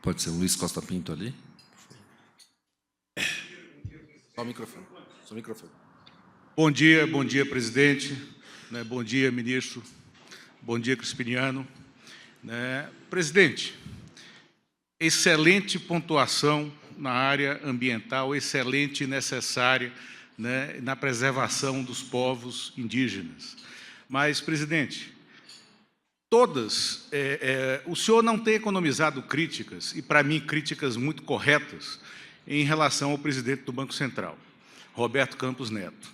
Pode ser o Luiz Costa Pinto ali? Só o microfone. Só o microfone. Bom dia, presidente. Bom dia, ministro. Bom dia, Crispiniano. Presidente, excelente pontuação na área ambiental, excelente e necessária na preservação dos povos indígenas. Mas, presidente, o senhor não tem economizado críticas, e para mim críticas muito corretas, em relação ao presidente do Banco Central, Roberto Campos Neto.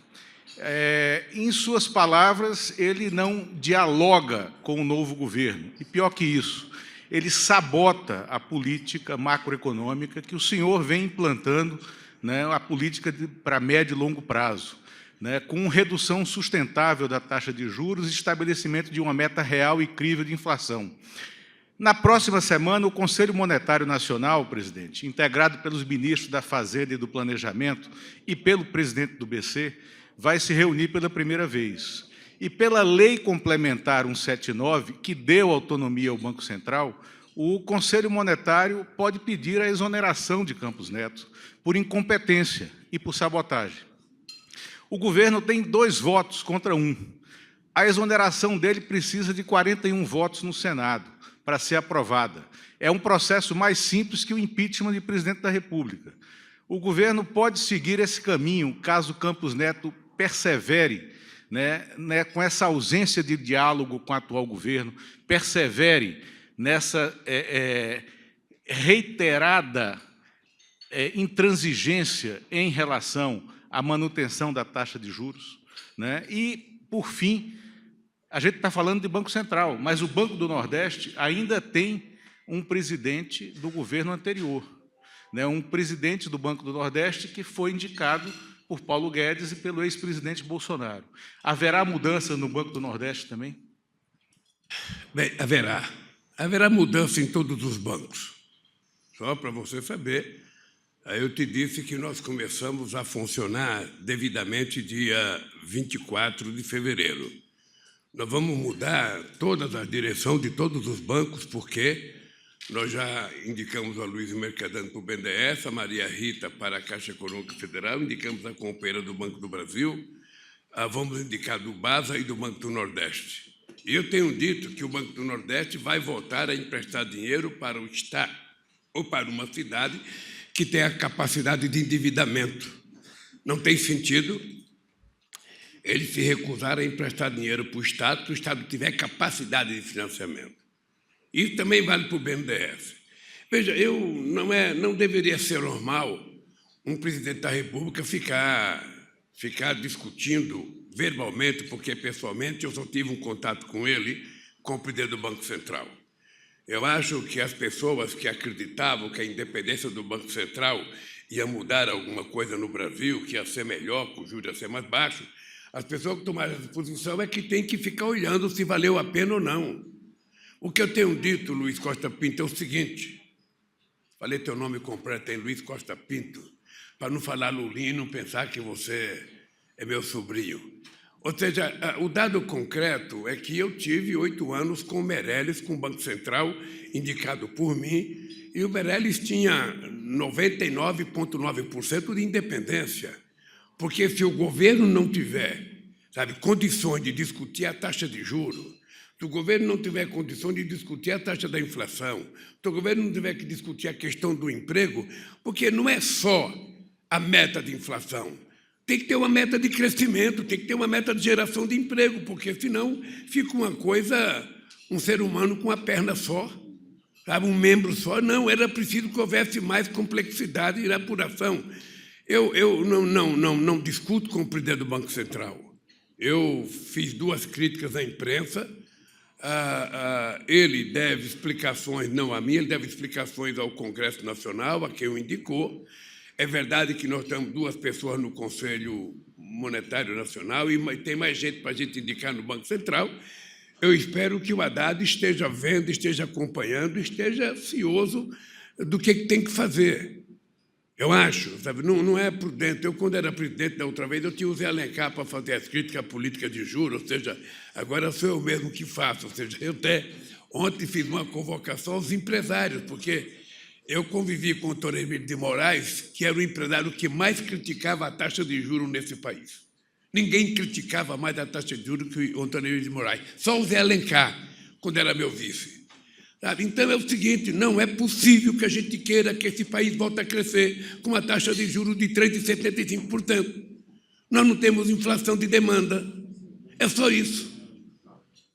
Em suas palavras, ele não dialoga com o novo governo, e pior que isso, ele sabota a política macroeconômica que o senhor vem implantando, a política para médio e longo prazo, com redução sustentável da taxa de juros e estabelecimento de uma meta real e crível de inflação. Na próxima semana, o Conselho Monetário Nacional, presidente, integrado pelos ministros da Fazenda e do Planejamento e pelo presidente do BC, vai se reunir pela primeira vez. E pela Lei Complementar 179, que deu autonomia ao Banco Central, o Conselho Monetário pode pedir a exoneração de Campos Neto por incompetência e por sabotagem. O governo tem 2 votos contra 1. A exoneração dele precisa de 41 votos no Senado para ser aprovada. É um processo mais simples que o impeachment de presidente da República. O governo pode seguir esse caminho, caso Campos Neto persevere com essa ausência de diálogo com o atual governo, persevere nessa reiterada intransigência em relação à manutenção da taxa de juros. E, por fim, a gente está falando de Banco Central, mas o Banco do Nordeste ainda tem um presidente do governo anterior, um presidente do Banco do Nordeste que foi indicado por Paulo Guedes e pelo ex-presidente Bolsonaro. Haverá mudança no Banco do Nordeste também? Bem, haverá. Haverá mudança em todos os bancos. Só para você saber, eu te disse que nós começamos a funcionar devidamente dia 24 de fevereiro. Nós vamos mudar toda a direção de todos os bancos, porque nós já indicamos a Luiz Mercadante para o BNDES, a Maria Rita para a Caixa Econômica Federal, indicamos a companheira do Banco do Brasil, vamos indicar do BASA e do Banco do Nordeste. E eu tenho dito que o Banco do Nordeste vai voltar a emprestar dinheiro para o Estado ou para uma cidade que tem a capacidade de endividamento. Não tem sentido ele se recusar a emprestar dinheiro para o Estado, se o Estado tiver capacidade de financiamento. Isso também vale para o BNDES. Veja, não deveria ser normal um presidente da República ficar discutindo verbalmente, porque pessoalmente eu só tive um contato com ele, com o presidente do Banco Central. Eu acho que as pessoas que acreditavam que a independência do Banco Central ia mudar alguma coisa no Brasil, que ia ser melhor, que o juros ia ser mais baixo, as pessoas que tomaram essa posição é que tem que ficar olhando se valeu a pena ou não. O que eu tenho dito, Luiz Costa Pinto, é o seguinte, falei teu nome completo, é Luiz Costa Pinto, para não falar Lulinho e não pensar que você é meu sobrinho. Ou seja, o dado concreto é que eu tive 8 anos com o Meirelles, com o Banco Central, indicado por mim, e o Meirelles tinha 99,9% de independência. Porque se o governo não tiver, condições de discutir a taxa de juros, se o governo não tiver condições de discutir a taxa da inflação, se o governo não tiver que discutir a questão do emprego, porque não é só a meta de inflação, tem que ter uma meta de crescimento, tem que ter uma meta de geração de emprego, porque senão fica uma coisa, um ser humano com uma perna só, um membro só. Não, era preciso que houvesse mais complexidade e apuração. Eu não discuto com o presidente do Banco Central. Eu fiz 2 críticas à imprensa. Ele deve explicações, não a mim, ele deve explicações ao Congresso Nacional, a quem o indicou. É verdade que nós temos 2 pessoas no Conselho Monetário Nacional e tem mais gente para a gente indicar no Banco Central. Eu espero que o Haddad esteja vendo, esteja acompanhando, esteja cioso do que tem que fazer. Eu acho, não é prudente. Eu, quando era presidente da outra vez, eu tinha o Zé Alencar para fazer as críticas à política de juros, ou seja, agora sou eu mesmo que faço. Ou seja, eu até ontem fiz uma convocação aos empresários, porque Eu convivi com o Antônio Emílio de Moraes, que era o empresário que mais criticava a taxa de juros nesse país. Ninguém criticava mais a taxa de juros que o Antônio Emílio de Moraes. Só o Zé Alencar, quando era meu vice. Sabe? Então é o seguinte, não é possível que a gente queira que esse país volte a crescer com uma taxa de juros de 3,75%. Nós não temos inflação de demanda. É só isso.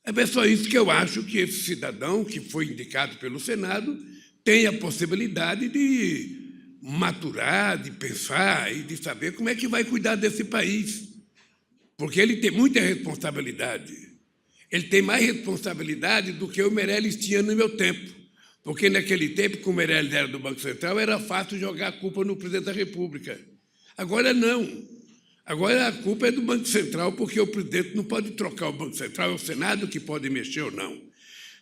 É só isso que eu acho que esse cidadão, que foi indicado pelo Senado, tem a possibilidade de maturar, de pensar e de saber como é que vai cuidar desse país. Porque ele tem muita responsabilidade. Ele tem mais responsabilidade do que o Meirelles tinha no meu tempo. Porque naquele tempo, como o Meirelles era do Banco Central, era fácil jogar a culpa no presidente da República. Agora não. Agora a culpa é do Banco Central, porque o presidente não pode trocar o Banco Central, é o Senado que pode mexer ou não.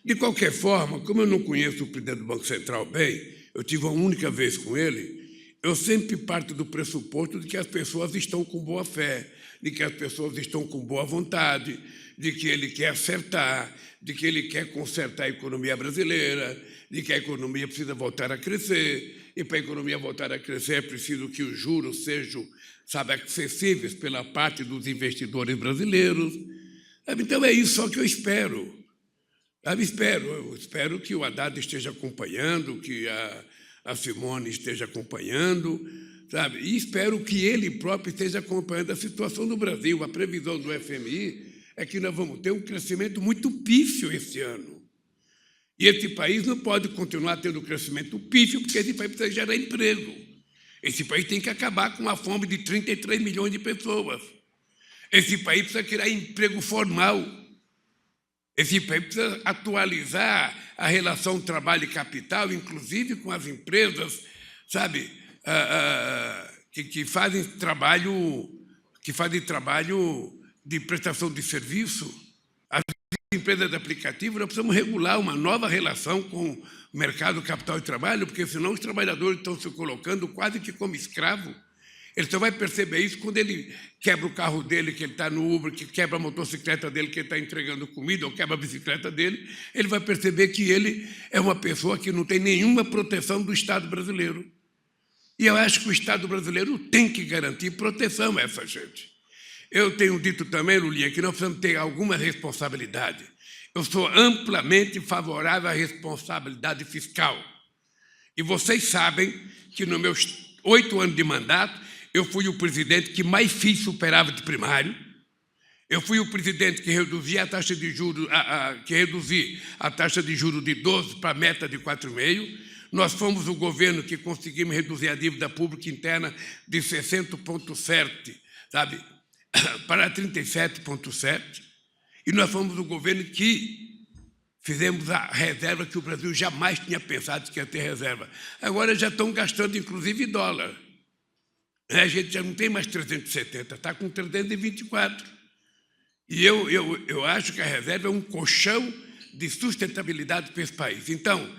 De qualquer forma, como eu não conheço o presidente do Banco Central bem, eu tive uma única vez com ele, eu sempre parto do pressuposto de que as pessoas estão com boa fé, de que as pessoas estão com boa vontade, de que ele quer acertar, de que ele quer consertar a economia brasileira, de que a economia precisa voltar a crescer, e para a economia voltar a crescer é preciso que os juros sejam, acessíveis pela parte dos investidores brasileiros. Então é isso só que eu espero. Eu espero que o Haddad esteja acompanhando, que a Simone esteja acompanhando, sabe? E espero que ele próprio esteja acompanhando a situação do Brasil. A previsão do FMI é que nós vamos ter um crescimento muito pífio esse ano. E esse país não pode continuar tendo crescimento pífio, porque esse país precisa gerar emprego. Esse país tem que acabar com a fome de 33 milhões de pessoas. Esse país precisa criar emprego formal. Esse país precisa atualizar a relação trabalho e capital, inclusive com as empresas, sabe, que fazem trabalho de prestação de serviço. As empresas de aplicativo, nós precisamos regular uma nova relação com o mercado capital e trabalho, porque senão os trabalhadores estão se colocando quase que como escravo. Ele só vai perceber isso quando ele quebra o carro dele, que ele está no Uber, que quebra a motocicleta dele, que ele está entregando comida, ou quebra a bicicleta dele, ele vai perceber que ele é uma pessoa que não tem nenhuma proteção do Estado brasileiro. E eu acho que o Estado brasileiro tem que garantir proteção a essa gente. Eu tenho dito também, Lulinha, que nós precisamos ter alguma responsabilidade. Eu sou amplamente favorável à responsabilidade fiscal. E vocês sabem que nos meus 8 anos de mandato, eu fui o presidente que mais fiz superávit primário. Eu fui o presidente que reduzi a taxa de juros, a taxa de juros de 12 para a meta de 4,5. Nós fomos o governo que conseguimos reduzir a dívida pública interna de 60,7, sabe, para 37,7. E nós fomos o governo que fizemos a reserva que o Brasil jamais tinha pensado que ia ter reserva. Agora já estão gastando, inclusive, dólar. A gente já não tem mais 370, está com 324. E eu acho que a reserva é um colchão de sustentabilidade para esse país. Então,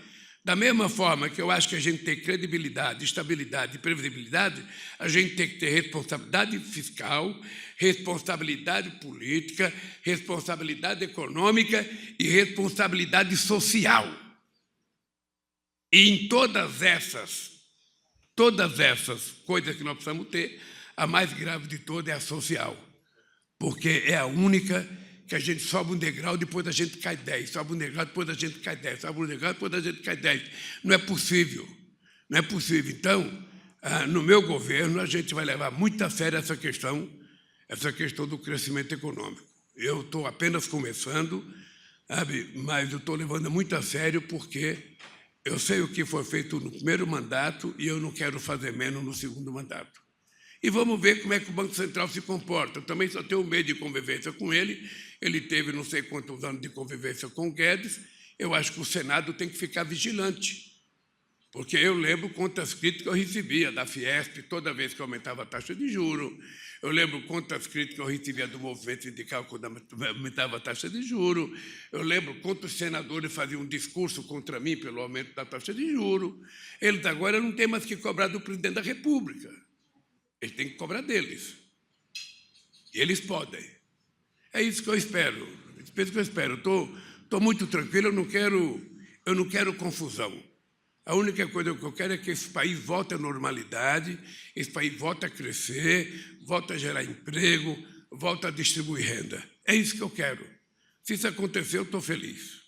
da mesma forma que eu acho que a gente tem credibilidade, estabilidade e previsibilidade, a gente tem que ter responsabilidade fiscal, responsabilidade política, responsabilidade econômica e responsabilidade social. E em todas essas coisas que nós precisamos ter, a mais grave de todas é a social, porque é a única que a gente sobe um degrau, depois a gente cai 10, sobe um degrau, depois a gente cai 10, sobe um degrau, depois a gente cai 10. Não é possível, não é possível. Então, no meu governo, a gente vai levar muito a sério essa questão do crescimento econômico. Eu estou apenas começando, sabe, mas eu estou levando muito a sério porque eu sei o que foi feito no primeiro mandato e eu não quero fazer menos no segundo mandato. E vamos ver como é que o Banco Central se comporta. Eu também só tenho medo de convivência com ele. Ele teve não sei quantos anos de convivência com o Guedes. Eu acho que o Senado tem que ficar vigilante, porque eu lembro quantas críticas eu recebia da Fiesp toda vez que aumentava a taxa de juros. Eu lembro quantas críticas eu recebia do movimento sindical quando aumentava a taxa de juros. Eu lembro quantos senadores faziam um discurso contra mim pelo aumento da taxa de juros. Eles agora não têm mais que cobrar do presidente da República. Eles têm que cobrar deles. E eles podem. É isso que eu espero. É isso que eu espero. Estou muito tranquilo, eu não quero confusão. A única coisa que eu quero é que esse país volte à normalidade, esse país volte a crescer, volte a gerar emprego, volte a distribuir renda. É isso que eu quero. Se isso acontecer, eu estou feliz.